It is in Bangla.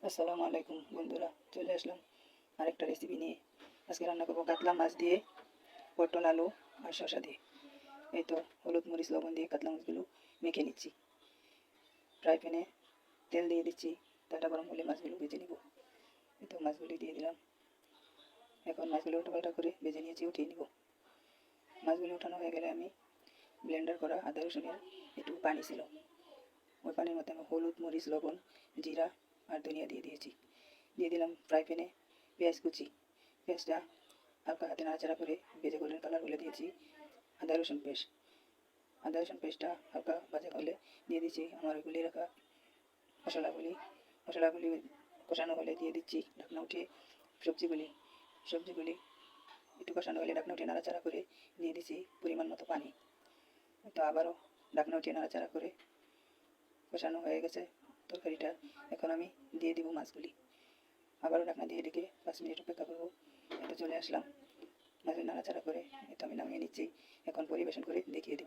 আসসালামু আলাইকুম বন্ধুরা, চলে আসলাম আরেকটা রেসিপি নিয়ে। আজকে রান্না করবো কাতলা মাছ দিয়ে পটল আলু আর শসা দিয়ে। এই তো হলুদ মরিচ লবণ দিয়ে কাতলা মাছগুলো মেখে নিচ্ছি। ফ্রাই প্যানে তেল দিয়ে দিচ্ছি, তেলটা গরম হলে মাছগুলো ভেজে নিব। এই তো মাছগুলি দিয়ে দিলাম। এখন মাছগুলো উল্টোপাল্টা করে ভেজে নিয়েছি, উঠিয়ে নিব। মাছগুলো উঠানো হয়ে গেলে আমি ব্লেন্ডার করা আদা রসুনের একটু পানি ছিল, ওই পানির মধ্যে আমি হলুদ মরিচ লবণ জিরা আর ধনিয়া দিয়ে দিয়েছি। দিয়ে দিলাম ফ্রাই প্যানে পেঁয়াজ কুচি। পেঁয়াজটা হালকা হাতে নাড়াচাড়া করে ভেজে গোল্ডেন কালার হলে দিয়েছি আদা রসুন পেস্ট। আদা রসুন পেস্টটা হালকা ভাজা হলে দিয়ে দিচ্ছি আমার গুলিয়ে রাখা মশলাগুলি। মশলাগুলি কষানো হলে দিয়ে দিচ্ছি ঢাকনা উঠিয়ে সবজিগুলি একটু কষানো হলে ঢাকনা উঠিয়ে নাড়াচাড়া করে দিয়ে দিচ্ছি পরিমাণ মতো পানি। তো আবারও ঢাকনা উঠিয়ে নাড়াচাড়া করে কষানো হয়ে গেছে তরকারিটা। এখন আমি দিয়ে দিব মাছগুলি। আবারও ঢাকনা দিয়ে ঢেকে 5 মিনিট অপেক্ষা করবো। এটা চলে আসলাম মাঝে নাড়াচাড়া করে, এটা আমি নামিয়ে নিচ্ছি। এখন পরিবেশন করে দেখিয়ে দিই।